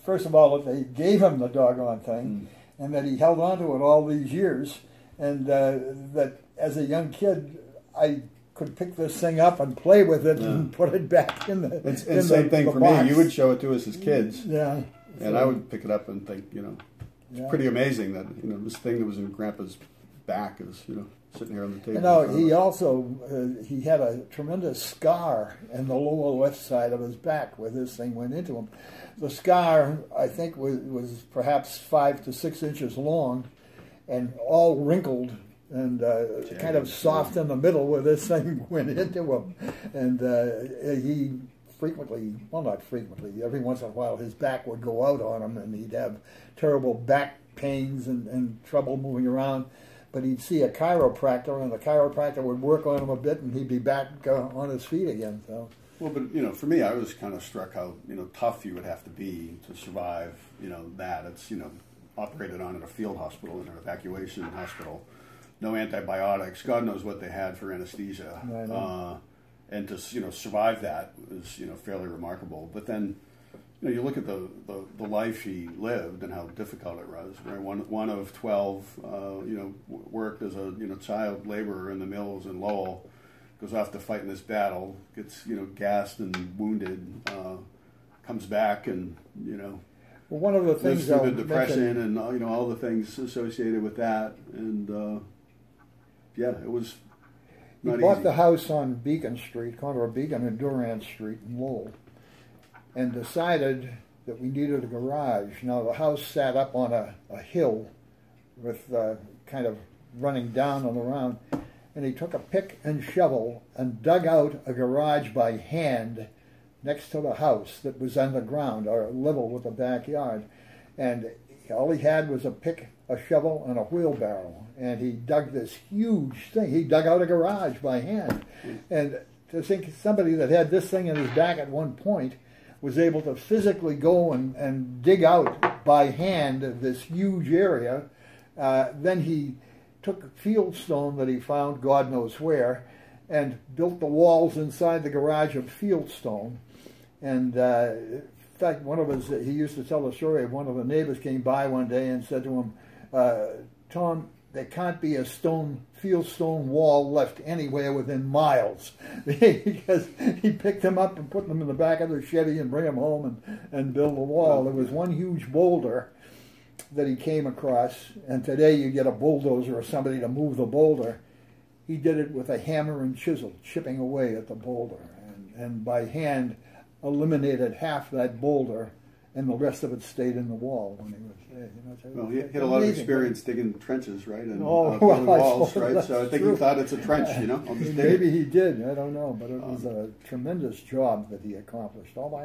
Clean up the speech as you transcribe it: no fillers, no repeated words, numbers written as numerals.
first of all, that they gave him the doggone thing, and that he held on to it all these years, and that as a young kid, I could pick this thing up and play with it and put it back in the and same thing for box. me. You would show it to us as kids, yeah, and I would pick it up and think, it's pretty amazing that this thing that was in Grandpa's back is sitting here on the table. He also he had a tremendous scar in the lower left side of his back where this thing went into him. The scar, I think, was perhaps 5 to 6 inches long, and all wrinkled and kind of soft in the middle where this thing went into him. And he frequently, well, not frequently, every once in a while his back would go out on him and he'd have terrible back pains and trouble moving around. But he'd see a chiropractor, and the chiropractor would work on him a bit, and he'd be back on his feet again. So. Well, but for me, I was kind of struck how tough you would have to be to survive. That it's operated on in a field hospital, in an evacuation hospital, no antibiotics. God knows what they had for anesthesia, and to survive that is fairly remarkable. But then. You look at the life he lived and how difficult it was. Right? One of 12, worked as a child laborer in the mills in Lowell, goes off to fight in this battle, gets gassed and wounded, comes back and well, one of the things lives through the depression and all the things associated with that, and it was. He bought the house on Beacon Street, corner of Beacon and Durant Street in Lowell, and decided that we needed a garage. Now, the house sat up on a hill with kind of running down and around, and he took a pick and shovel and dug out a garage by hand next to the house that was underground or level with the backyard. And all he had was a pick, a shovel, and a wheelbarrow. And he dug this huge thing. He dug out a garage by hand. And to think somebody that had this thing in his back at one point was able to physically go and dig out by hand this huge area. Then he took fieldstone that he found God knows where and built the walls inside the garage of fieldstone. And in fact, he used to tell the story of one of the neighbors came by one day and said to him, Tom, there can't be a fieldstone wall left anywhere within miles, because he picked them up and put them in the back of the Chevy and bring them home and build a wall. There was one huge boulder that he came across, and today you get a bulldozer or somebody to move the boulder. He did it with a hammer and chisel, chipping away at the boulder, and by hand eliminated half that boulder, and the rest of it stayed in the wall when he was there. Well, he had a lot of experience digging trenches, right? And building walls, right? So I think he thought it's a trench, I'll just Maybe he did, I don't know, but it was a tremendous job that he accomplished all by